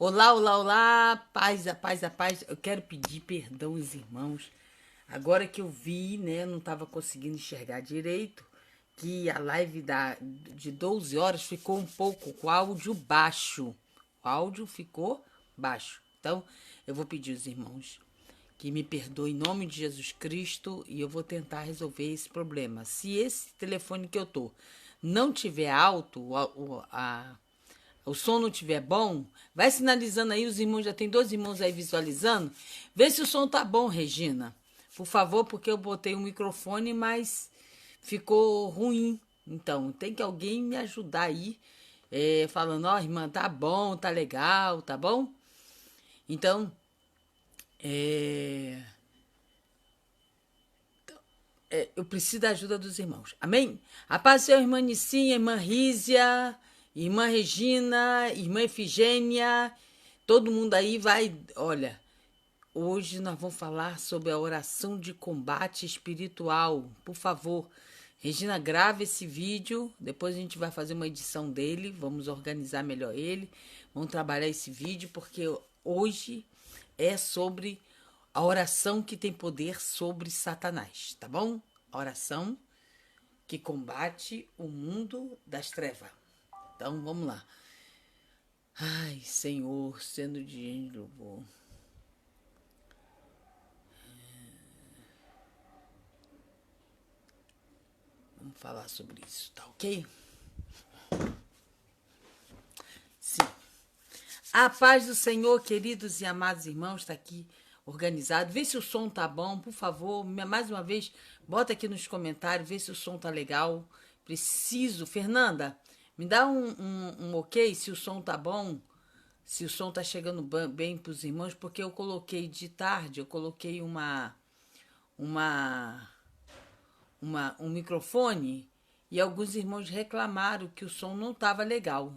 Olá, olá, olá, paz, a paz, a paz. Eu quero pedir perdão aos irmãos. Agora que eu vi, né, não estava conseguindo enxergar direito, que a live de 12 horas ficou um pouco com áudio baixo. O áudio ficou baixo. Então, eu vou pedir aos irmãos que me perdoem em nome de Jesus Cristo e eu vou tentar resolver esse problema. Se esse telefone que eu tô não tiver alto, o som não estiver bom, vai sinalizando aí, os irmãos, já tem 2 irmãos aí visualizando. Vê se o som tá bom, Regina. Por favor, porque eu botei um microfone, mas ficou ruim. Então, tem que alguém me ajudar aí, falando, ó, irmã, tá bom, tá legal, tá bom? Então, é, eu preciso da ajuda dos irmãos. Amém? A paz do Senhor, irmã Nicinha, irmã Rízia, irmã Regina, irmã Efigênia, todo mundo aí vai. Olha, hoje nós vamos falar sobre a oração de combate espiritual. Por favor, Regina, grave esse vídeo. Depois a gente vai fazer uma edição dele. Vamos organizar melhor ele. Vamos trabalhar esse vídeo, porque hoje é sobre a oração que tem poder sobre Satanás, tá bom? A oração que combate o mundo das trevas. Então, vamos lá. Ai, Senhor, sendo de louvor. Vamos falar sobre isso, tá ok? Sim. A paz do Senhor, queridos e amados irmãos, está aqui organizado. Vê se o som tá bom, por favor. Mais uma vez, bota aqui nos comentários, vê se o som tá legal. Preciso. Fernanda, me dá um ok se o som tá bom, se o som tá chegando bem para os irmãos, porque eu coloquei de tarde, eu coloquei um microfone e alguns irmãos reclamaram que o som não estava legal,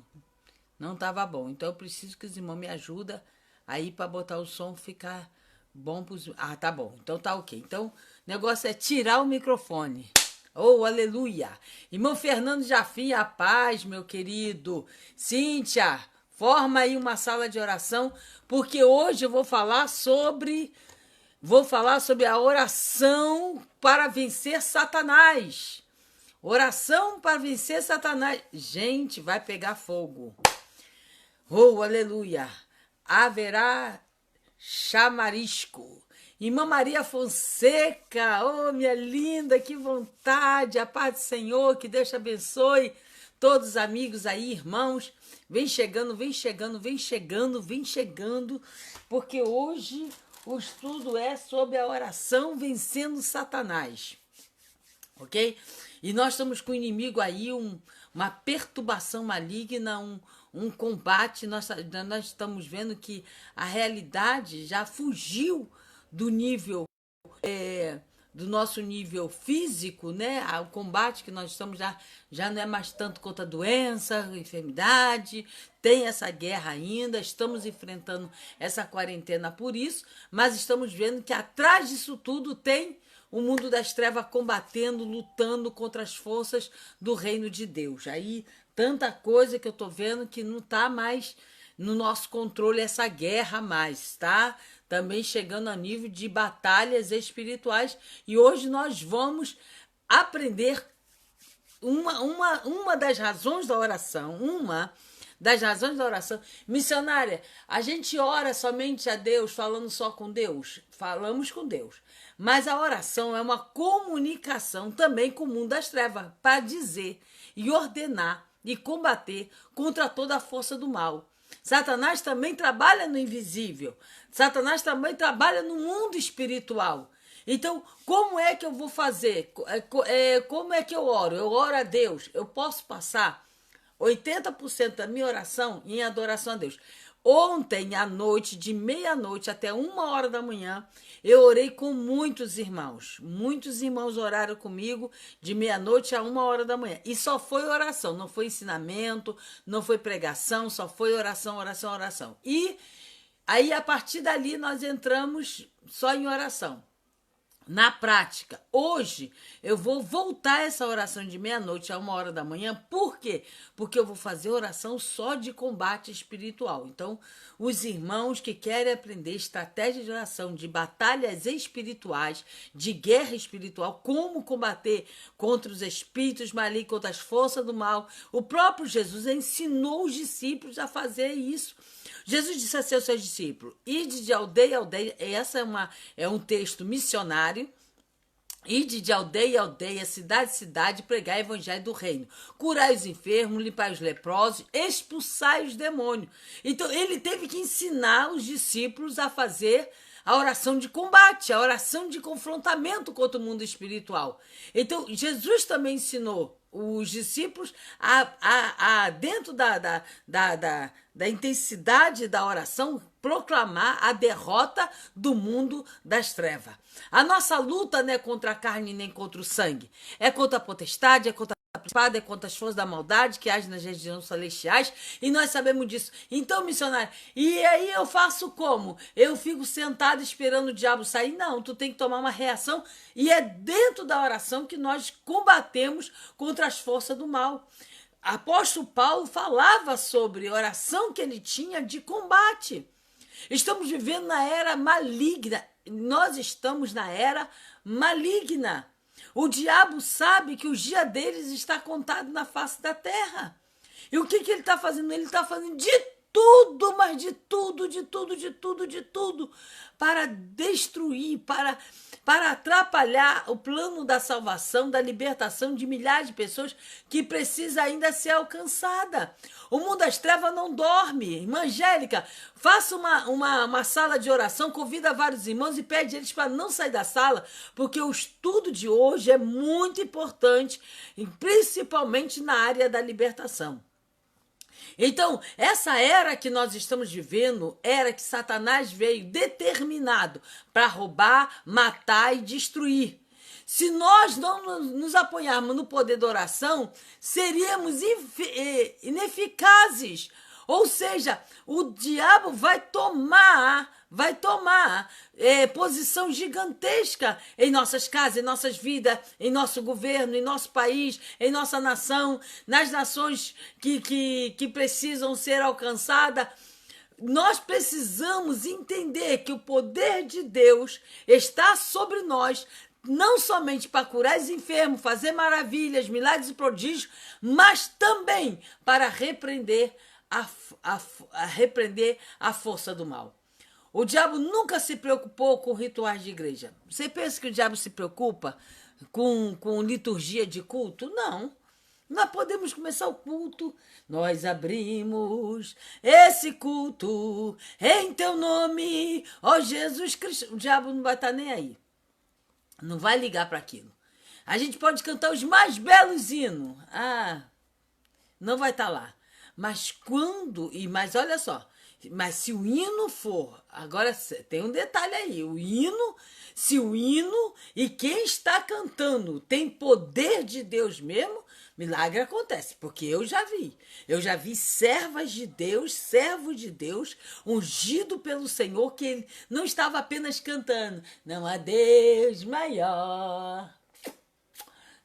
não estava bom. Então eu preciso que os irmãos me ajudem aí para botar o som ficar bom pros... Ah, tá bom. Então tá ok. Então o negócio é tirar o microfone. Oh, aleluia. Irmão Fernando Jafim, a paz, meu querido. Cíntia, forma aí uma sala de oração, porque hoje eu vou falar sobre a oração para vencer Satanás. Oração para vencer Satanás. Gente, vai pegar fogo. Oh, aleluia. Haverá chamarisco. Irmã Maria Fonseca, oh, minha linda, que vontade. A paz do Senhor, que Deus te abençoe. Todos os amigos aí, irmãos, vem chegando, vem chegando, vem chegando, vem chegando, porque hoje o estudo é sobre a oração vencendo Satanás, ok? E nós estamos com o inimigo aí, uma perturbação maligna, um combate. Nós estamos vendo que a realidade já fugiu do nível do nosso nível físico, né? O combate que nós estamos já não é mais tanto contra a doença, enfermidade, tem essa guerra ainda, estamos enfrentando essa quarentena por isso, mas estamos vendo que atrás disso tudo tem o mundo das trevas combatendo, lutando contra as forças do reino de Deus. Aí, tanta coisa que eu tô vendo que não tá mais no nosso controle essa guerra mais, tá? Também chegando a nível de batalhas espirituais. E hoje nós vamos aprender uma das razões da oração, Missionária, a gente ora somente a Deus, falando só com Deus? Falamos com Deus. Mas a oração é uma comunicação também com o mundo das trevas, para dizer e ordenar e combater contra toda a força do mal. Satanás também trabalha no invisível. Satanás também trabalha no mundo espiritual. Então, como é que eu vou fazer? Como é que eu oro? Eu oro a Deus. Eu posso passar 80% da minha oração em adoração a Deus. Ontem à noite, de meia-noite até 1 hora da manhã, eu orei com muitos irmãos. Muitos irmãos oraram comigo de meia-noite a 1 hora da manhã. E só foi oração, não foi ensinamento, não foi pregação, só foi oração, oração, oração. E aí, a partir dali, nós entramos só em oração. Na prática, hoje eu vou voltar essa oração de meia-noite a 1 hora da manhã. Por quê? Porque eu vou fazer oração só de combate espiritual. Então, os irmãos que querem aprender estratégia de oração, de batalhas espirituais, de guerra espiritual, como combater contra os espíritos malignos, contra as forças do mal, o próprio Jesus ensinou os discípulos a fazer isso. Jesus disse assim aos seus discípulos: ide de aldeia em aldeia. Essa é um texto missionário. Ide de aldeia em aldeia, cidade em cidade, pregai o evangelho do reino. Curai os enfermos, limpai os leprosos, expulsai os demônios. Então, ele teve que ensinar os discípulos a fazer a oração de combate, a oração de confrontamento contra o mundo espiritual. Então, Jesus também ensinou os discípulos dentro da intensidade da oração, proclamar a derrota do mundo das trevas. A nossa luta não é contra a carne nem contra o sangue, é contra a potestade, é contra a principado, é contra as forças da maldade que agem nas regiões celestiais, e nós sabemos disso. Então, missionário, e aí eu faço como? Eu fico sentado esperando o diabo sair? Não, tu tem que tomar uma reação, e é dentro da oração que nós combatemos contra as forças do mal. Apóstolo Paulo falava sobre a oração que ele tinha de combate. Estamos vivendo na era maligna. Nós estamos na era maligna. O diabo sabe que o dia deles está contado na face da terra. E o que ele está fazendo? Ele está fazendo de tudo, mas de tudo, para destruir, para atrapalhar o plano da salvação, da libertação de milhares de pessoas que precisa ainda ser alcançada. O mundo das trevas não dorme. Irmã Angélica, faça uma sala de oração, convida vários irmãos e pede eles para não sair da sala, porque o estudo de hoje é muito importante, principalmente na área da libertação. Então, essa era que nós estamos vivendo, era que Satanás veio determinado para roubar, matar e destruir. Se nós não nos apoiarmos no poder da oração, seríamos ineficazes. Ou seja, o diabo vai tomar posição gigantesca em nossas casas, em nossas vidas, em nosso governo, em nosso país, em nossa nação, nas nações que precisam ser alcançadas. Nós precisamos entender que o poder de Deus está sobre nós, não somente para curar os enfermos, fazer maravilhas, milagres e prodígios, mas também para repreender a força do mal. O diabo nunca se preocupou com rituais de igreja. Você pensa que o diabo se preocupa com liturgia de culto? Não. Nós podemos começar o culto. Nós abrimos esse culto em teu nome, ó Jesus Cristo. O diabo não vai estar nem aí. Não vai ligar para aquilo. A gente pode cantar os mais belos hinos. Não vai estar lá. Mas olha só, mas se o hino for, agora tem um detalhe aí, se o hino e quem está cantando tem poder de Deus mesmo, milagre acontece, porque eu já vi servos de Deus, ungido pelo Senhor, que ele não estava apenas cantando, não há Deus maior.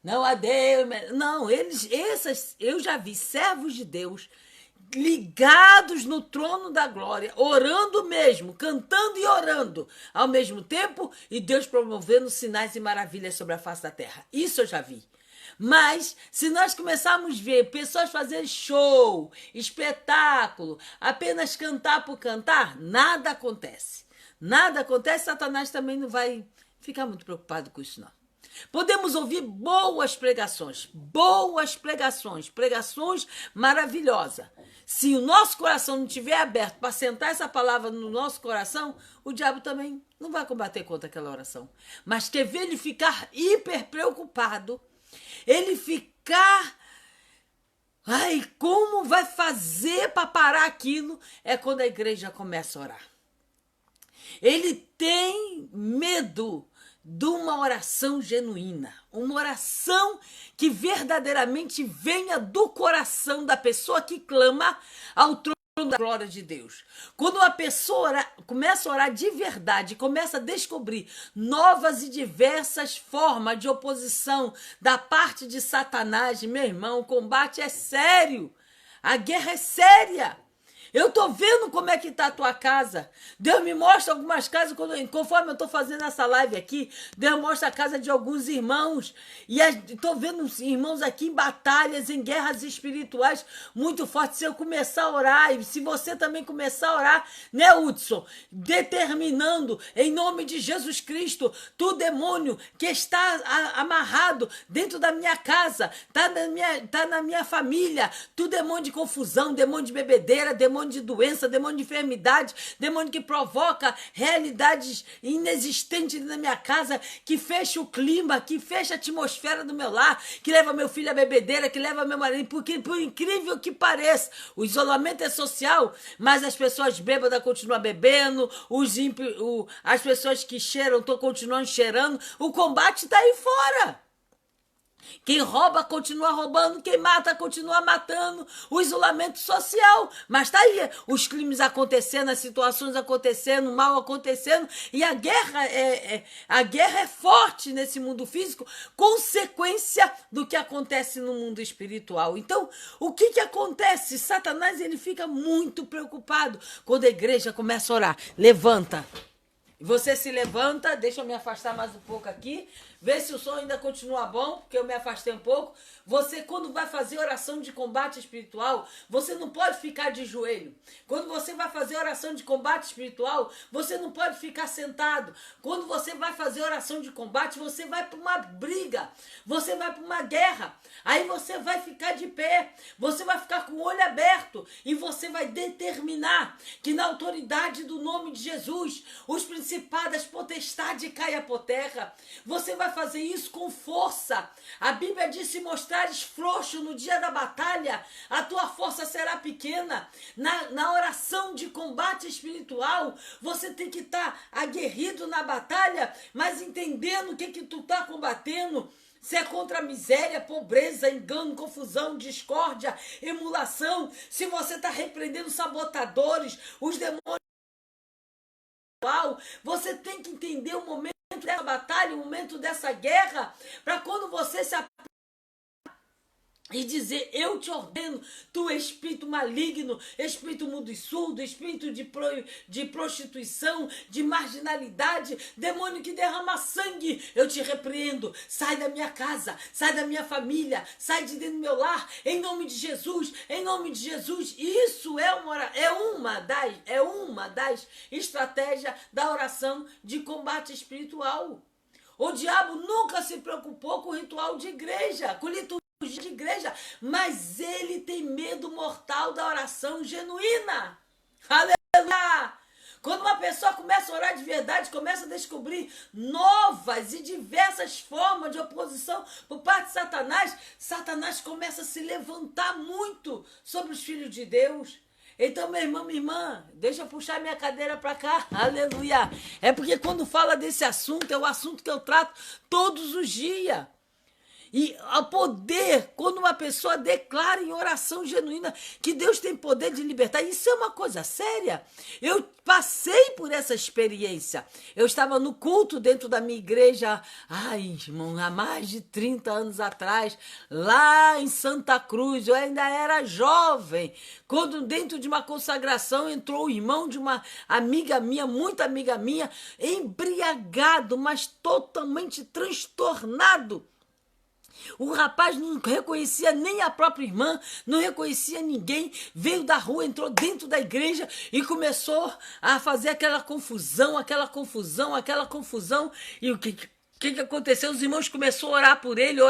Não há Deus. Não, eu já vi servos de Deus ligados no trono da glória, orando mesmo, cantando e orando ao mesmo tempo, e Deus promovendo sinais e maravilhas sobre a face da terra. Isso eu já vi. Mas, se nós começarmos a ver pessoas fazerem show, espetáculo, apenas cantar por cantar, nada acontece. Nada acontece, Satanás também não vai ficar muito preocupado com isso, não. Podemos ouvir boas pregações maravilhosas. Se o nosso coração não estiver aberto para sentar essa palavra no nosso coração, o diabo também não vai combater contra aquela oração. Mas quer ver ele ficar hiper preocupado, ele ficar... como vai fazer para parar aquilo? É quando a igreja começa a orar. Ele tem medo de uma oração genuína, uma oração que verdadeiramente venha do coração da pessoa que clama ao trono da glória de Deus. Quando uma pessoa começa a orar de verdade, começa a descobrir novas e diversas formas de oposição da parte de Satanás, meu irmão, o combate é sério. A guerra é séria. Eu tô vendo como é que tá a tua casa. Deus me mostra algumas casas, conforme eu tô fazendo essa live aqui, Deus mostra a casa de alguns irmãos. E tô vendo os irmãos aqui em batalhas, em guerras espirituais muito fortes. Se eu começar a orar, e se você também começar a orar, né, Hudson? Determinando, em nome de Jesus Cristo, tu demônio que está amarrado dentro da minha casa, tá na minha família, tu demônio de confusão, demônio de bebedeira, demônio de doença, demônio de enfermidade, demônio que provoca realidades inexistentes na minha casa, que fecha o clima, que fecha a atmosfera do meu lar, que leva meu filho à bebedeira, que leva meu marido, porque por incrível que pareça, o isolamento é social, mas as pessoas bêbadas continuam bebendo, as pessoas que cheiram estão continuando cheirando, o combate está aí fora. Quem rouba continua roubando, quem mata continua matando, o isolamento social. Mas tá aí, os crimes acontecendo, as situações acontecendo, o mal acontecendo, e a guerra é forte nesse mundo físico, consequência do que acontece no mundo espiritual. Então, o que acontece? Satanás, ele fica muito preocupado quando a igreja começa a orar. Levanta. Você se levanta, deixa eu me afastar mais um pouco aqui, vê se o som ainda continua bom, porque eu me afastei um pouco. Você, quando vai fazer oração de combate espiritual, você não pode ficar de joelho. Quando você vai fazer oração de combate espiritual, você não pode ficar sentado. Quando você vai fazer oração de combate, você vai para uma briga, você vai para uma guerra. Aí você vai ficar de pé, você vai ficar com o olho aberto e você vai determinar que na autoridade do nome de Jesus, os principados, potestades caia por terra. Você vai fazer isso com força. A Bíblia diz: se mostrares frouxo no dia da batalha, a tua força será pequena. Na oração de combate espiritual, você tem que estar aguerrido na batalha, mas entendendo o que tu está combatendo. Se é contra a miséria, pobreza, engano, confusão, discórdia, emulação, se você está repreendendo sabotadores, os demônios, você tem que entender o momento dessa batalha, o momento dessa guerra, para quando você se e dizer: eu te ordeno, tu espírito maligno, espírito mudo e surdo, espírito de prostituição, de marginalidade, demônio que derrama sangue, eu te repreendo, sai da minha casa, sai da minha família, sai de dentro do meu lar, em nome de Jesus, em nome de Jesus. Isso é uma das estratégias da oração de combate espiritual. O diabo nunca se preocupou com ritual de igreja, com liturgia de igreja, mas ele tem medo mortal da oração genuína. Aleluia! Quando uma pessoa começa a orar de verdade, começa a descobrir novas e diversas formas de oposição por parte de Satanás, Satanás começa a se levantar muito sobre os filhos de Deus. Então, meu irmão, minha irmã, deixa eu puxar minha cadeira para cá. Aleluia! É porque quando fala desse assunto, é o assunto que eu trato todos os dias. E o poder, quando uma pessoa declara em oração genuína que Deus tem poder de libertar, isso é uma coisa séria. Eu passei por essa experiência. Eu estava no culto dentro da minha igreja, irmão, há mais de 30 anos atrás, lá em Santa Cruz. Eu ainda era jovem, quando dentro de uma consagração entrou o irmão de uma amiga minha, muito amiga minha, embriagado, mas totalmente transtornado. O rapaz não reconhecia nem a própria irmã, não reconhecia ninguém, veio da rua, entrou dentro da igreja e começou a fazer aquela confusão. E o que aconteceu? Os irmãos começaram a orar por ele.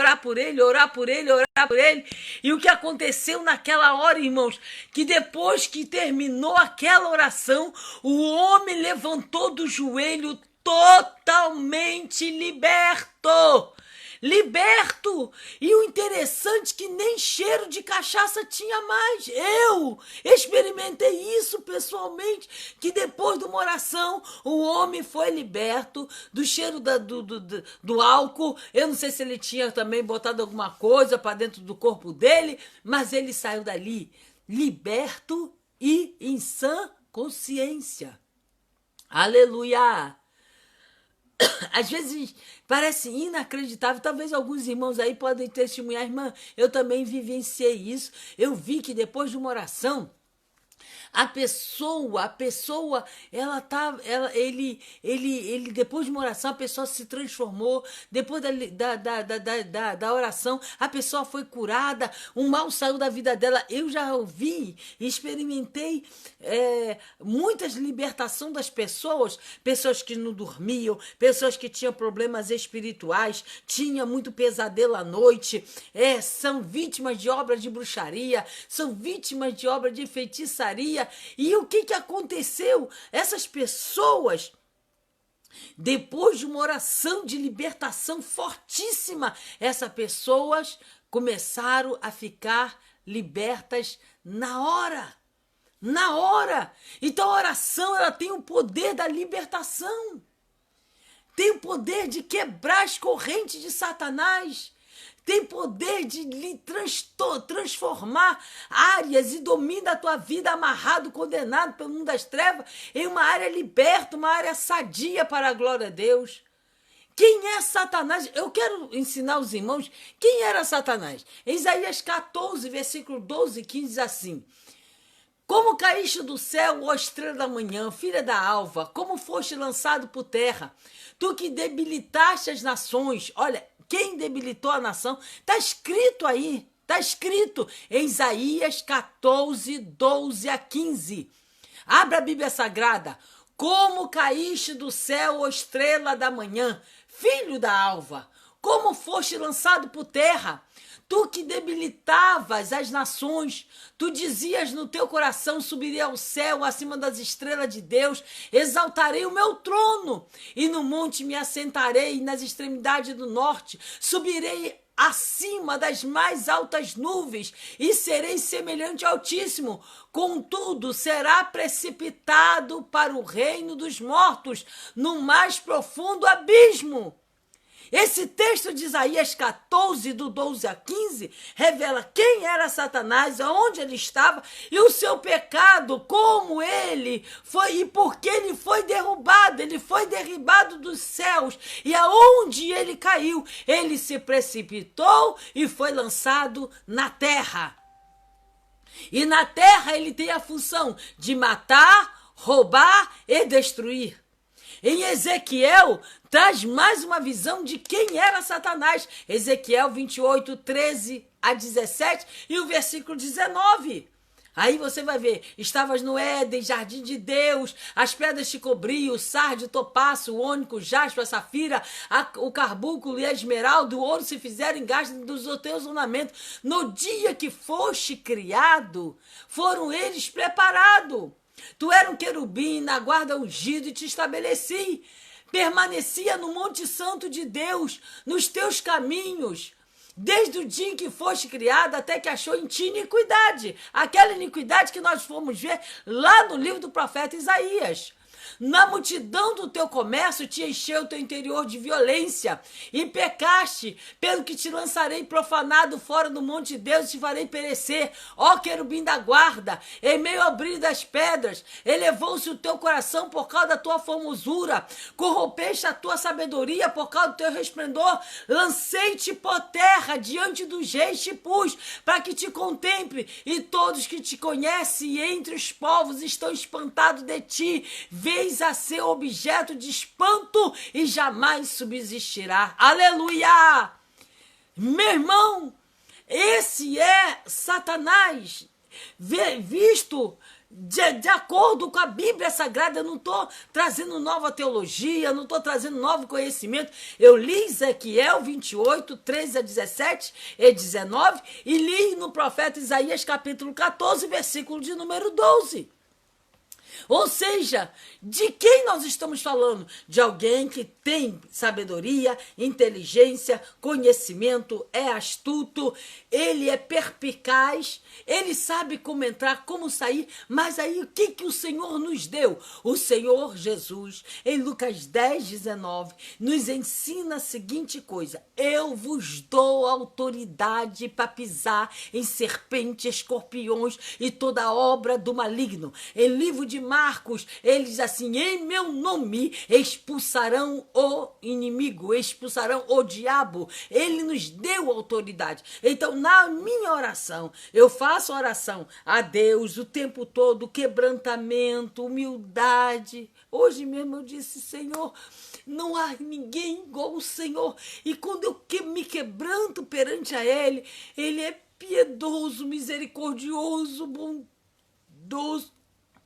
E o que aconteceu naquela hora, irmãos? Que depois que terminou aquela oração, o homem levantou do joelho totalmente liberto. E o interessante é que nem cheiro de cachaça tinha mais. Eu experimentei isso pessoalmente, que depois de uma oração o homem foi liberto do cheiro do álcool. Eu não sei se ele tinha também botado alguma coisa para dentro do corpo dele, mas ele saiu dali liberto e em sã consciência. Aleluia! Às vezes parece inacreditável, talvez alguns irmãos aí podem testemunhar, irmã, eu também vivenciei isso, eu vi que depois de uma oração, a pessoa, ele, depois de uma oração, a pessoa se transformou, depois da oração, a pessoa foi curada, um mal saiu da vida dela. Eu já ouvi e experimentei muitas libertações das pessoas que não dormiam, pessoas que tinham problemas espirituais, tinha muito pesadelo à noite, são vítimas de obras de bruxaria, são vítimas de obras de feitiçaria. E o que aconteceu? Essas pessoas, depois de uma oração de libertação fortíssima, essas pessoas começaram a ficar libertas na hora. Na hora. Então a oração, ela tem o poder da libertação. Tem o poder de quebrar as correntes de Satanás. Tem poder de lhe transformar áreas e domina a tua vida amarrado, condenado pelo mundo das trevas em uma área liberta, uma área sadia para a glória de Deus. Quem é Satanás? Eu quero ensinar aos irmãos quem era Satanás. Em Isaías 14, versículo 12 e 15 diz assim: como caíste do céu, ó estrela da manhã, filha da alva, como foste lançado por terra, tu que debilitaste as nações. Olha, quem debilitou a nação? Está escrito aí, está escrito em Isaías 14, 12 a 15. Abra a Bíblia Sagrada. Como caíste do céu, ó estrela da manhã, filho da alva, como foste lançado por terra, tu que debilitavas as nações, tu dizias no teu coração, subirei ao céu, acima das estrelas de Deus, exaltarei o meu trono, e no monte me assentarei, nas extremidades do norte, subirei acima das mais altas nuvens, e serei semelhante ao Altíssimo, contudo será precipitado para o reino dos mortos, no mais profundo abismo. Esse texto de Isaías 14, do 12 a 15, revela quem era Satanás, aonde ele estava e o seu pecado, como ele foi e por que ele foi derrubado. Ele foi derribado dos céus e aonde ele caiu, ele se precipitou e foi lançado na terra. E na terra ele tem a função de matar, roubar e destruir. Em Ezequiel, traz mais uma visão de quem era Satanás. Ezequiel 28, 13 a 17 e o versículo 19. Aí você vai ver, estavas no Éden, jardim de Deus, as pedras te cobriam, o sardio, o topázio, o ônico, o jaspe, a safira, o carbúnculo e a esmeralda, o ouro se fizeram engastes dos teus ornamentos. No dia que foste criado, foram eles preparados. Tu era um querubim na guarda ungido e te estabeleci. Permanecia no Monte Santo de Deus, nos teus caminhos, desde o dia em que foste criado até que achou em ti iniquidade. Aquela iniquidade que nós fomos ver lá no livro do profeta Isaías. Na multidão do teu comércio te encheu o teu interior de violência e pecaste, pelo que te lançarei profanado fora do monte de Deus e te farei perecer. Ó querubim da guarda, em meio ao brilho das pedras, elevou-se o teu coração por causa da tua formosura, corrompeste a tua sabedoria por causa do teu resplendor, lancei-te por terra, diante dos reis te pus, para que te contemple, e todos que te conhecem entre os povos estão espantados de ti, veis a ser objeto de espanto e jamais subsistirá. Aleluia! Meu irmão, esse é Satanás, visto de acordo com a Bíblia Sagrada. Eu não estou trazendo nova teologia, não estou trazendo novo conhecimento. Eu li Ezequiel 28, 13 a 17 e 19 e li no profeta Isaías capítulo 14, versículo de número 12. Ou seja, de quem nós estamos falando? De alguém que tem sabedoria, inteligência, conhecimento, é astuto, ele é perspicaz, ele sabe como entrar, como sair, mas aí o que o Senhor nos deu? O Senhor Jesus, em Lucas 10:19, nos ensina a seguinte coisa: eu vos dou autoridade para pisar em serpentes, escorpiões e toda obra do maligno. Em livro de Marcos, ele diz assim: em meu nome expulsarão o inimigo, expulsarão o diabo. Ele nos deu autoridade. Então, na minha oração, eu faço oração a Deus o tempo todo, quebrantamento, humildade. Hoje mesmo eu disse: Senhor, não há ninguém igual o Senhor. E quando eu me quebranto perante a Ele, Ele é piedoso, misericordioso, bondoso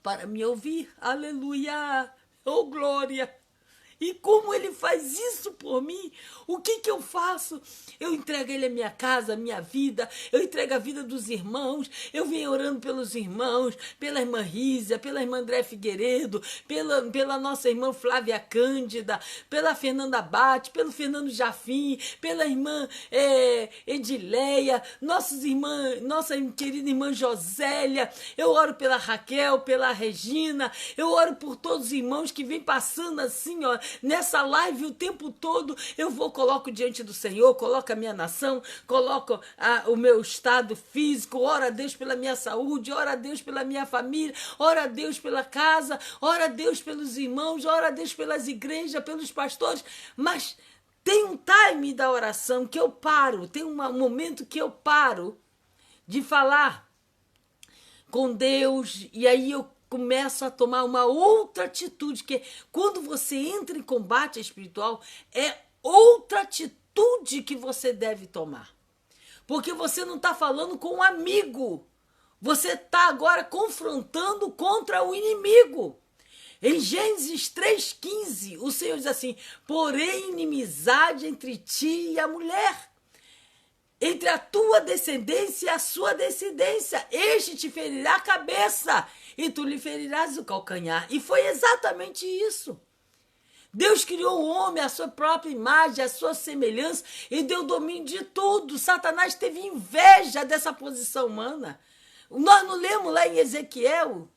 para me ouvir. Aleluia! Oh, glória! E como ele faz isso por mim, o que eu faço? Eu entrego a ele a minha casa, a minha vida, eu entrego a vida dos irmãos, eu venho orando pelos irmãos, pela irmã Rízia, pela irmã André Figueiredo, pela nossa irmã Flávia Cândida, pela Fernanda Bate, pelo Fernando Jafim, pela irmã Edileia, nossa querida irmã Josélia, eu oro pela Raquel, pela Regina, eu oro por todos os irmãos que vêm passando assim, ó, nessa live o tempo todo. Eu coloco diante do Senhor, coloco a minha nação, coloco o meu estado físico, oro a Deus pela minha saúde, oro a Deus pela minha família, oro a Deus pela casa, oro a Deus pelos irmãos, oro a Deus pelas igrejas, pelos pastores, mas tem um time da oração que eu paro, tem um momento que eu paro de falar com Deus, e aí eu começo a tomar uma outra atitude, que quando você entra em combate espiritual, é outra atitude que você deve tomar. Porque você não está falando com um amigo, você está agora confrontando contra o inimigo. Em Gênesis 3,15, o Senhor diz assim: porém inimizade entre ti e a mulher, entre a tua descendência e a sua descendência, este te ferirá a cabeça e tu lhe ferirás o calcanhar. E foi exatamente isso. Deus criou o homem à sua própria imagem, à sua semelhança, e deu domínio de tudo. Satanás teve inveja dessa posição humana. Nós não lemos lá em Ezequiel?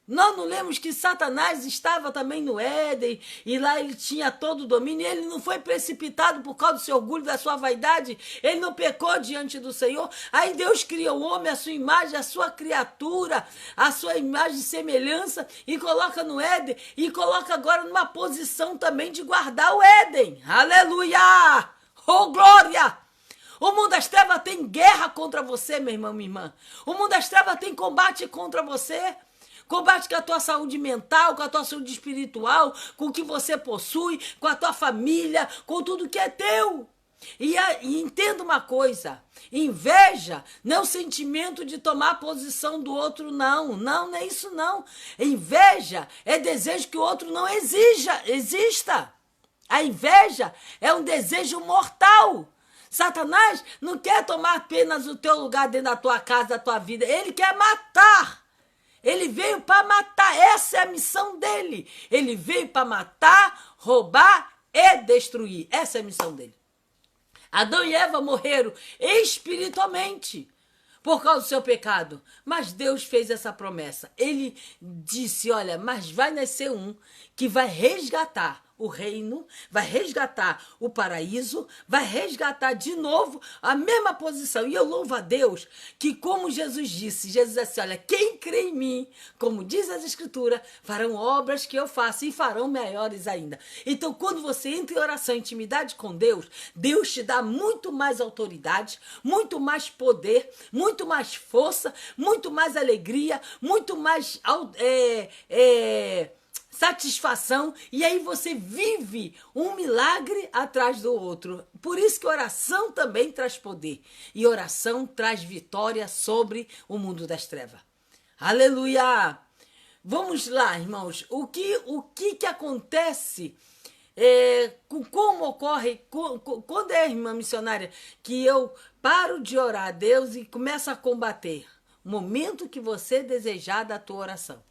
Nós não lemos que Satanás estava também no Éden e lá ele tinha todo o domínio, e ele não foi precipitado por causa do seu orgulho, da sua vaidade, ele não pecou diante do Senhor. Aí Deus cria o homem, a sua imagem, a sua criatura, a sua imagem e semelhança, e coloca no Éden, e coloca agora numa posição também de guardar o Éden. Aleluia! Oh, glória! O mundo das trevas tem guerra contra você, meu irmão, minha irmã. O mundo das trevas tem combate contra você. Combate com a tua saúde mental, com a tua saúde espiritual, com o que você possui, com a tua família, com tudo que é teu. E entenda uma coisa: inveja não é o sentimento de tomar a posição do outro, não. Não é isso, não. Inveja é desejo que o outro não exista. A inveja é um desejo mortal. Satanás não quer tomar apenas o teu lugar dentro da tua casa, da tua vida. Ele quer matar. Ele veio para matar, essa é a missão dele. Ele veio para matar, roubar e destruir. Essa é a missão dele. Adão e Eva morreram espiritualmente por causa do seu pecado. Mas Deus fez essa promessa. Ele disse: olha, mas vai nascer um que vai resgatar o reino, vai resgatar o paraíso, vai resgatar de novo a mesma posição. E eu louvo a Deus que, como Jesus disse assim: olha, quem crê em mim, como diz as Escrituras, farão obras que eu faço e farão maiores ainda. Então, quando você entra em oração, intimidade com Deus, Deus te dá muito mais autoridade, muito mais poder, muito mais força, muito mais alegria, muito mais satisfação, e aí você vive um milagre atrás do outro. Por isso que oração também traz poder, e oração traz vitória sobre o mundo das trevas. Aleluia! Vamos lá, irmãos. O que acontece, como ocorre, quando é, irmã missionária, que eu paro de orar a Deus e começo a combater? O momento que você desejar da tua oração.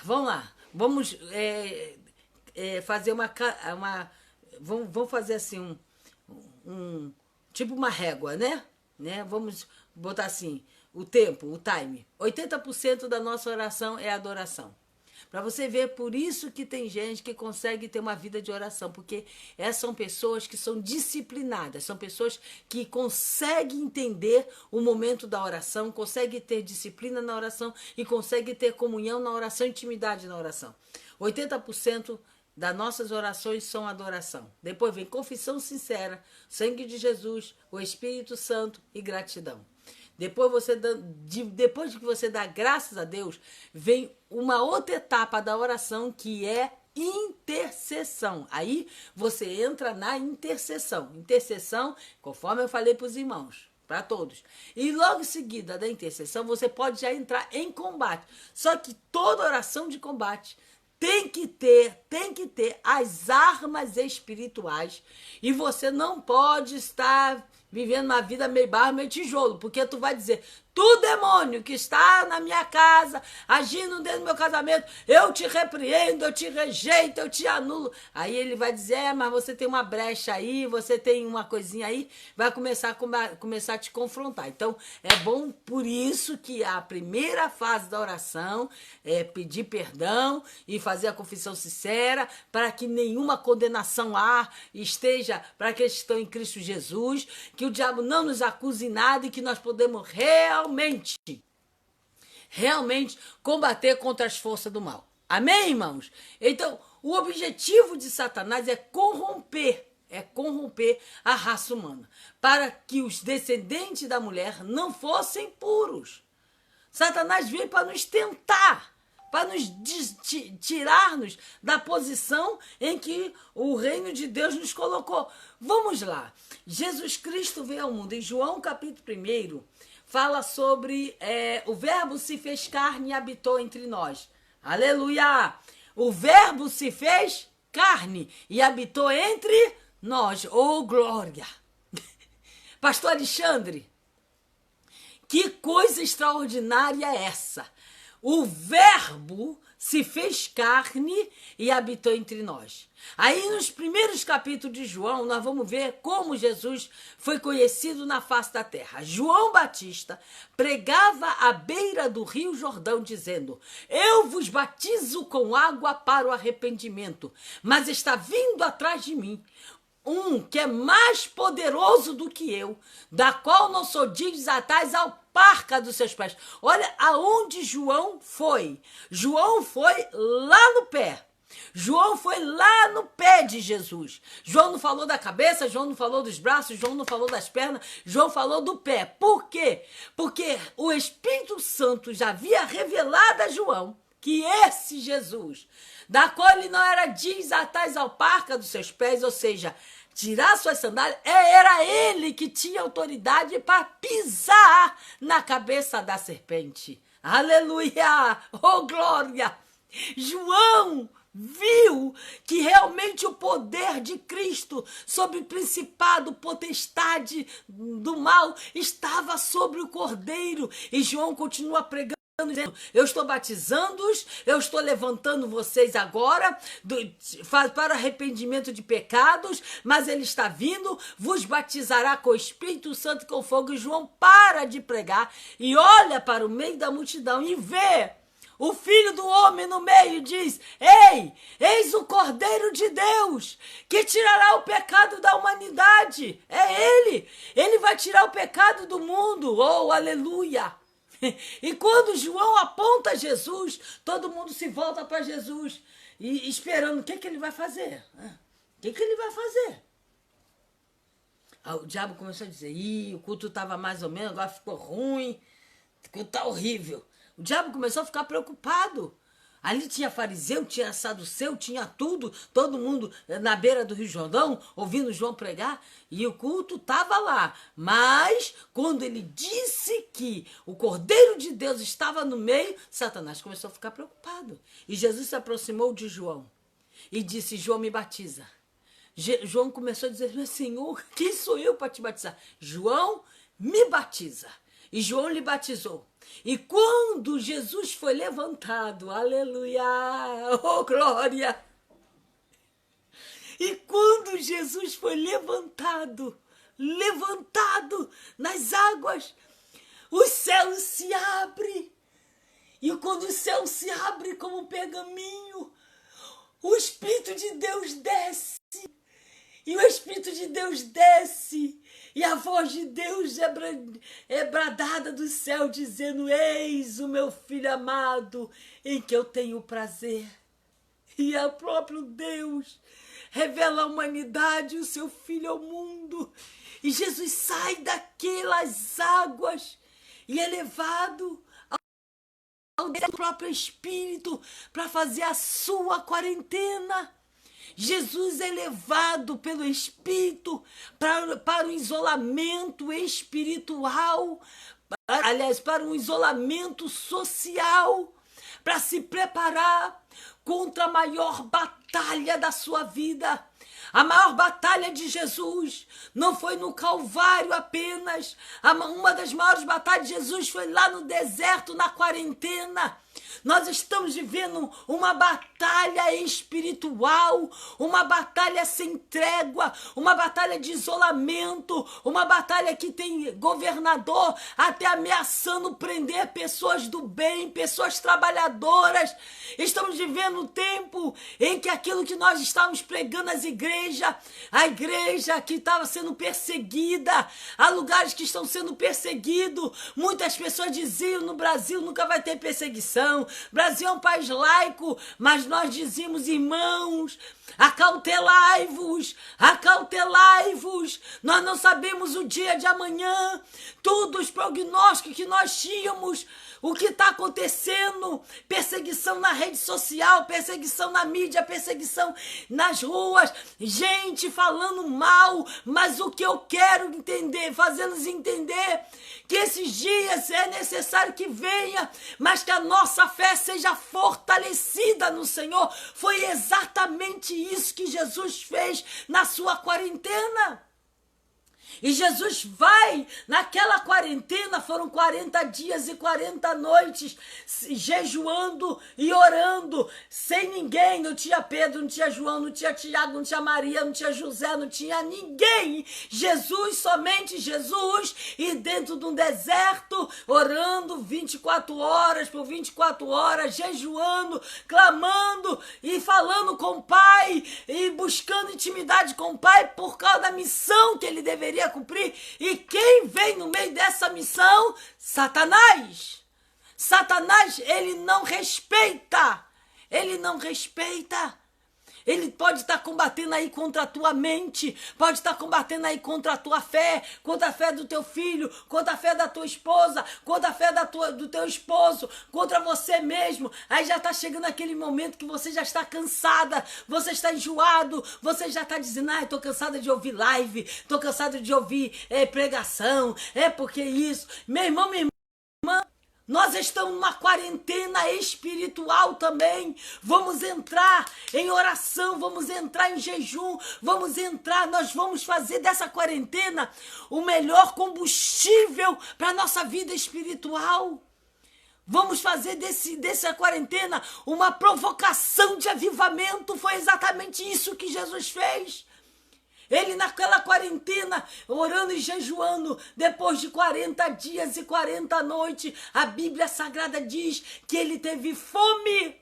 Vamos lá. Vamos fazer vamos fazer assim tipo uma régua, né? Vamos botar assim, o tempo, o time. 80% da nossa oração é adoração. Para você ver, por isso que tem gente que consegue ter uma vida de oração, porque essas são pessoas que são disciplinadas, são pessoas que conseguem entender o momento da oração, conseguem ter disciplina na oração e conseguem ter comunhão na oração, intimidade na oração. 80% das nossas orações são adoração. Depois vem confissão sincera, sangue de Jesus, o Espírito Santo e gratidão. Depois que você dá graças a Deus, vem uma outra etapa da oração que é intercessão. Aí você entra na intercessão. Intercessão, conforme eu falei para os irmãos, para todos. E logo em seguida da intercessão, você pode já entrar em combate. Só que toda oração de combate tem que ter as armas espirituais. E você não pode estar vivendo uma vida meio barro, meio tijolo, porque tu vai dizer, tu demônio que está na minha casa, agindo dentro do meu casamento, eu te repreendo, eu te rejeito, eu te anulo. Aí ele vai dizer, mas você tem uma brecha aí, você tem uma coisinha aí, vai começar a te confrontar. Então, é bom por isso que a primeira fase da oração é pedir perdão e fazer a confissão sincera, para que nenhuma condenação esteja para aqueles que estão em Cristo Jesus, que o diabo não nos acuse em nada e que nós podemos realmente combater contra as forças do mal. Amém, irmãos? Então, o objetivo de Satanás é corromper a raça humana, para que os descendentes da mulher não fossem puros. Satanás veio para nos tentar, para nos tirar-nos da posição em que o reino de Deus nos colocou. Vamos lá. Jesus Cristo veio ao mundo. Em João capítulo 1, fala sobre o verbo se fez carne e habitou entre nós. Aleluia! O verbo se fez carne e habitou entre nós. Oh, glória! Pastor Alexandre, que coisa extraordinária é essa? O verbo se fez carne e habitou entre nós. Aí nos primeiros capítulos de João, nós vamos ver como Jesus foi conhecido na face da terra. João Batista pregava à beira do rio Jordão, dizendo, eu vos batizo com água para o arrependimento, mas está vindo atrás de mim um que é mais poderoso do que eu, da qual não sou digno de desatar as alparcas dos seus pés. Olha aonde João foi. João foi lá no pé. João foi lá no pé de Jesus. João não falou da cabeça, João não falou dos braços, João não falou das pernas, João falou do pé. Por quê? Porque o Espírito Santo já havia revelado a João que esse Jesus, da qual ele não era digno de desatar as alparcas dos seus pés, ou seja, tirar suas sandálias, era ele que tinha autoridade para pisar na cabeça da serpente. Aleluia! Oh, glória! João viu que realmente o poder de Cristo sobre o principado, potestade do mal, estava sobre o Cordeiro. E João continua pregando, dizendo, eu estou batizando-os, eu estou levantando vocês agora para arrependimento de pecados, mas ele está vindo, vos batizará com o Espírito Santo e com fogo. E João para de pregar e olha para o meio da multidão e vê o Filho do Homem no meio e diz, ei, eis o Cordeiro de Deus, que tirará o pecado da humanidade. É ele vai tirar o pecado do mundo. Oh, aleluia! E quando João aponta Jesus, todo mundo se volta para Jesus, e esperando o que ele vai fazer. O que ele vai fazer? O diabo começou a dizer, o culto estava mais ou menos, agora ficou ruim, o culto está horrível. O diabo começou a ficar preocupado. Ali tinha fariseu, tinha saduceu, tinha tudo, todo mundo na beira do Rio Jordão, ouvindo João pregar, e o culto estava lá. Mas, quando ele disse que o Cordeiro de Deus estava no meio, Satanás começou a ficar preocupado. E Jesus se aproximou de João e disse, João, me batiza. João começou a dizer, mas Senhor, quem sou eu para te batizar? João, me batiza. e João lhe batizou. E quando Jesus foi levantado, aleluia, oh glória! E quando Jesus foi levantado nas águas, os céus se abrem. E quando o céu se abre como um pergaminho, o Espírito de Deus desce. E o Espírito de Deus desce. E a voz de Deus é bradada do céu, dizendo: eis o meu filho amado, em que eu tenho prazer. E é o próprio Deus revela à humanidade o seu Filho ao mundo. E Jesus sai daquelas águas e é levado ao próprio Espírito para fazer a sua quarentena. Jesus é levado pelo Espírito para o isolamento espiritual, aliás, para um isolamento social, para se preparar contra a maior batalha da sua vida. A maior batalha de Jesus não foi no Calvário apenas. Uma das maiores batalhas de Jesus foi lá no deserto, na quarentena. Nós estamos vivendo uma batalha espiritual, uma batalha sem trégua, uma batalha de isolamento, uma batalha que tem governador até ameaçando prender pessoas do bem, pessoas trabalhadoras. Estamos vivendo um tempo em que aquilo que nós estávamos pregando às igrejas, a igreja que estava sendo perseguida, há lugares que estão sendo perseguidos. Muitas pessoas diziam: no Brasil nunca vai ter perseguição, Brasil é um país laico, mas nós dizíamos: irmãos, acautelai-vos, nós não sabemos o dia de amanhã, todos os prognósticos que nós tínhamos, o que está acontecendo, perseguição na rede social, perseguição na mídia, perseguição nas ruas, gente falando mal, mas o que eu quero entender, fazê-los entender que esses dias é necessário que venha, mas que a nossa fé seja fortalecida no Senhor. Foi exatamente isso que Jesus fez na sua quarentena. E Jesus vai, naquela quarentena, foram 40 dias e 40 noites, jejuando e orando, sem ninguém. Não tinha Pedro, não tinha João, não tinha Tiago, não tinha Maria, não tinha José, não tinha ninguém. Jesus, somente Jesus, e dentro de um deserto, orando 24 horas por 24 horas, jejuando, clamando e falando com o Pai, e buscando intimidade com o Pai por causa da missão que ele deveria cumprir. E quem vem no meio dessa missão? Satanás. Satanás, ele não respeita. Ele pode estar combatendo aí contra a tua mente, pode estar combatendo aí contra a tua fé, contra a fé do teu filho, contra a fé da tua esposa, contra a fé do teu esposo, contra você mesmo. Aí já está chegando aquele momento que você já está cansada, você está enjoado, você já está dizendo: estou cansada de ouvir live, estou cansada de ouvir pregação, porque isso. Meu irmão, minha irmã, nós estamos numa quarentena espiritual também. Vamos entrar em oração, vamos entrar em jejum, nós vamos fazer dessa quarentena o melhor combustível para a nossa vida espiritual. Vamos fazer dessa quarentena uma provocação de avivamento. Foi exatamente isso que Jesus fez. Ele naquela quarentena, orando e jejuando, depois de 40 dias e 40 noites, a Bíblia Sagrada diz que ele teve fome.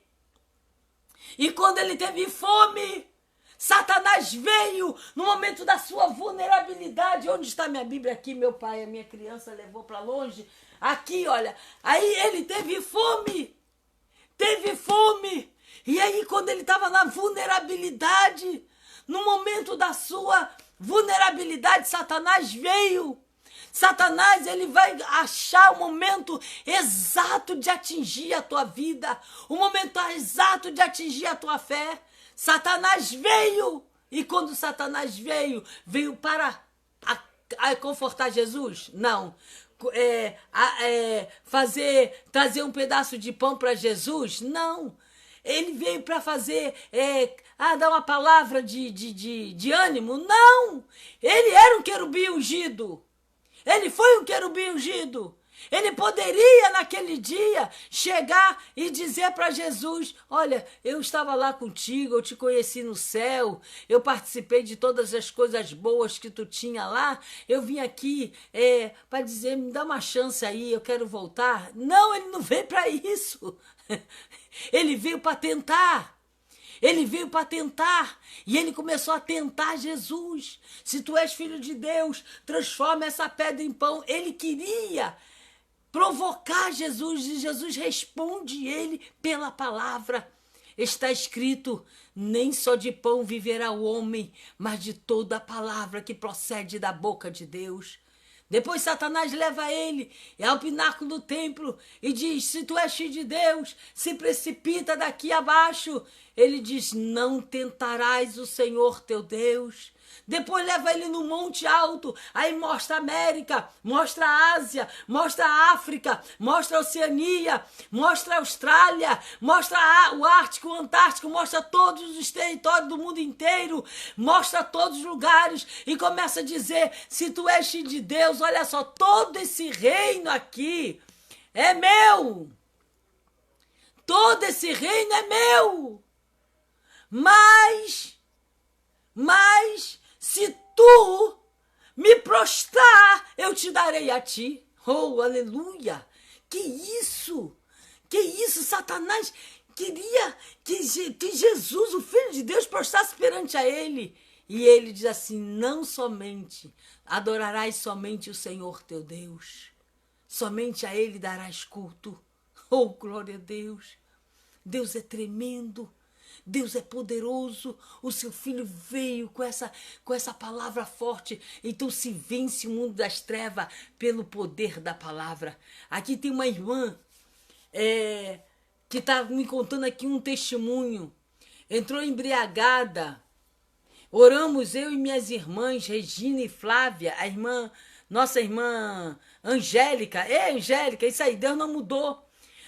E quando ele teve fome, Satanás veio no momento da sua vulnerabilidade. Onde está minha Bíblia? Aqui, meu pai, a minha criança levou para longe. Aqui, olha. Aí ele teve fome. E aí, quando ele estava na vulnerabilidade, no momento da sua vulnerabilidade, Satanás veio. Satanás, ele vai achar o momento exato de atingir a tua vida, o momento exato de atingir a tua fé. Satanás veio. E quando Satanás veio para confortar Jesus? Não. Trazer um pedaço de pão para Jesus? Não. Ele veio para fazer, dar uma palavra de ânimo? Não! Ele era um querubim ungido. Ele foi um querubim ungido. Ele poderia, naquele dia, chegar e dizer para Jesus: olha, eu estava lá contigo, eu te conheci no céu, eu participei de todas as coisas boas que tu tinha lá, eu vim aqui para dizer, me dá uma chance aí, eu quero voltar. Não, ele não veio para isso. Ele veio para tentar. Ele veio para tentar e ele começou a tentar Jesus. Se tu és filho de Deus, transforma essa pedra em pão. Ele queria provocar Jesus e Jesus responde ele pela palavra. Está escrito: nem só de pão viverá o homem, mas de toda a palavra que procede da boca de Deus. Depois Satanás leva ele ao pináculo do templo e diz: se tu és filho de Deus, se precipita daqui abaixo. Ele diz: não tentarás o Senhor teu Deus. Depois leva ele no monte alto, aí mostra a América, mostra a Ásia, mostra a África, mostra a Oceania, mostra a Austrália, mostra o Ártico, o Antártico, mostra todos os territórios do mundo inteiro, mostra todos os lugares e começa a dizer: se tu és filho de Deus, olha só, todo esse reino aqui é meu. Todo esse reino é meu. Mas se tu me prostrar, eu te darei a ti. Oh, aleluia! Que isso? Que isso? Satanás queria que Jesus, o Filho de Deus, prostrasse perante a ele. E ele diz assim: não somente adorarás somente o Senhor teu Deus, somente a ele darás culto. Oh, glória a Deus! Deus é tremendo. Deus é poderoso, o seu filho veio com essa palavra forte, então se vence o mundo das trevas pelo poder da palavra. Aqui tem uma irmã que está me contando aqui um testemunho. Entrou embriagada, oramos eu e minhas irmãs, Regina e Flávia, nossa irmã Angélica. Angélica, isso aí, Deus não mudou.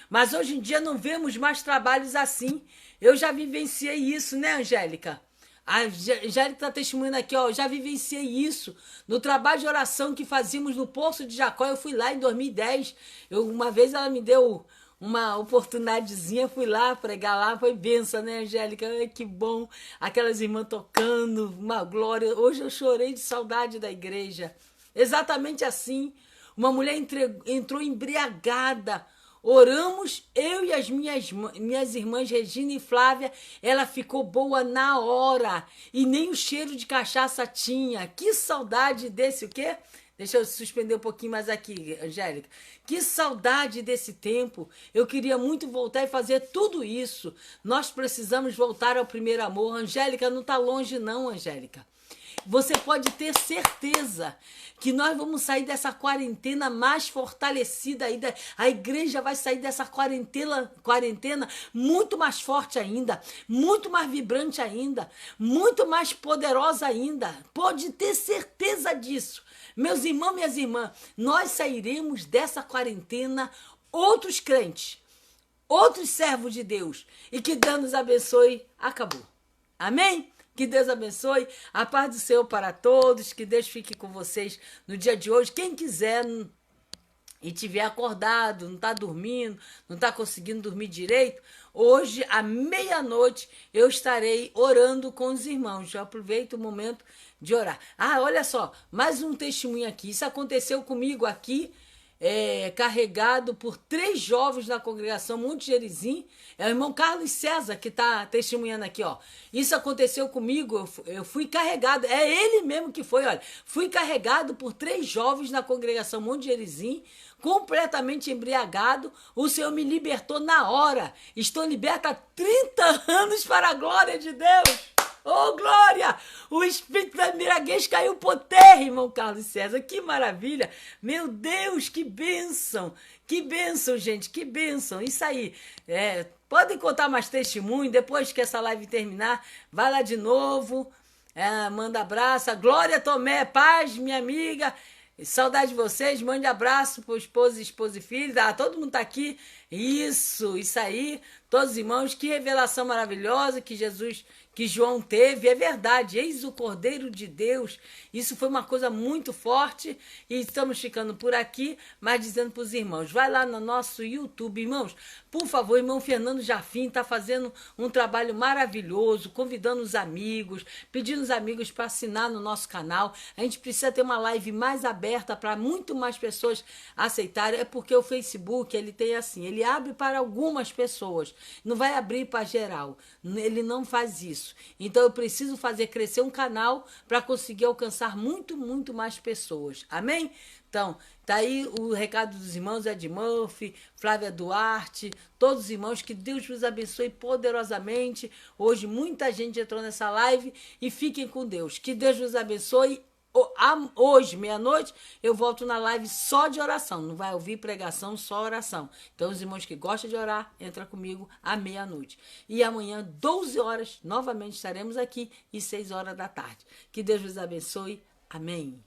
Mas hoje em dia não vemos mais trabalhos assim. Eu já vivenciei isso, né, Angélica? A Angélica está testemunhando aqui, ó. Eu já vivenciei isso. No trabalho de oração que fazíamos no Poço de Jacó, eu fui lá em 2010. Uma vez ela me deu uma oportunidadezinha, fui lá pregar lá. Foi benção, né, Angélica? Ai, que bom. Aquelas irmãs tocando, uma glória. Hoje eu chorei de saudade da igreja. Exatamente assim. Uma mulher entrou embriagada. Oramos, eu e as minhas irmãs Regina e Flávia, ela ficou boa na hora e nem o cheiro de cachaça tinha. Que saudade desse o quê? Deixa eu suspender um pouquinho mais aqui, Angélica. Que saudade desse tempo. Eu queria muito voltar e fazer tudo isso. Nós precisamos voltar ao primeiro amor. Angélica, não está longe não, Angélica. Você pode ter certeza que nós vamos sair dessa quarentena mais fortalecida ainda. A igreja vai sair dessa quarentena muito mais forte ainda, muito mais vibrante ainda, muito mais poderosa ainda. Pode ter certeza disso. Meus irmãos, minhas irmãs, nós sairemos dessa quarentena outros crentes, outros servos de Deus. E que Deus nos abençoe. Acabou. Amém? Que Deus abençoe, a paz do Senhor para todos, que Deus fique com vocês no dia de hoje. Quem quiser e tiver acordado, não está dormindo, não está conseguindo dormir direito, hoje à meia-noite eu estarei orando com os irmãos. Eu aproveito o momento de orar. Ah, olha só, mais um testemunho aqui. Isso aconteceu comigo aqui, carregado por 3 jovens da congregação Monte Gerizim. É o irmão Carlos César que está testemunhando aqui, ó. Isso aconteceu comigo, eu fui carregado, é ele mesmo que foi, olha. Fui carregado por 3 jovens na congregação Monte Gerizim, completamente embriagado. O Senhor me libertou na hora. Estou liberta há 30 anos para a glória de Deus. Oh, glória! O espírito da embriaguez caiu por terra, irmão Carlos César. Que maravilha! Meu Deus, que bênção! Que bênção, gente, que bênção! Isso aí. Podem contar mais testemunho, depois que essa live terminar, vai lá de novo, manda abraço. Glória Tomé, paz, minha amiga. Saudade de vocês, mande abraço para esposa e filhos. Todo mundo tá aqui. Isso aí, todos os irmãos, que revelação maravilhosa que João teve, é verdade, eis o Cordeiro de Deus, isso foi uma coisa muito forte, e estamos ficando por aqui, mas dizendo para os irmãos, vai lá no nosso YouTube, irmãos, por favor, irmão Fernando Jafim está fazendo um trabalho maravilhoso, convidando os amigos, pedindo os amigos para assinar no nosso canal, a gente precisa ter uma live mais aberta para muito mais pessoas aceitarem, é porque o Facebook, ele tem assim, ele abre para algumas pessoas, não vai abrir para geral, ele não faz isso. Então eu preciso fazer crescer um canal para conseguir alcançar muito mais pessoas. Amém? Então, tá aí o recado dos irmãos Ed Murphy, Flávia Duarte, todos os irmãos, que Deus vos abençoe poderosamente. Hoje muita gente entrou nessa live e fiquem com Deus. Que Deus vos abençoe. Hoje, meia-noite, eu volto na live só de oração. Não vai ouvir pregação, só oração. Então, os irmãos que gostam de orar, entra comigo à meia-noite. E amanhã, 12 horas, novamente estaremos aqui e 6 horas da tarde. Que Deus vos abençoe. Amém.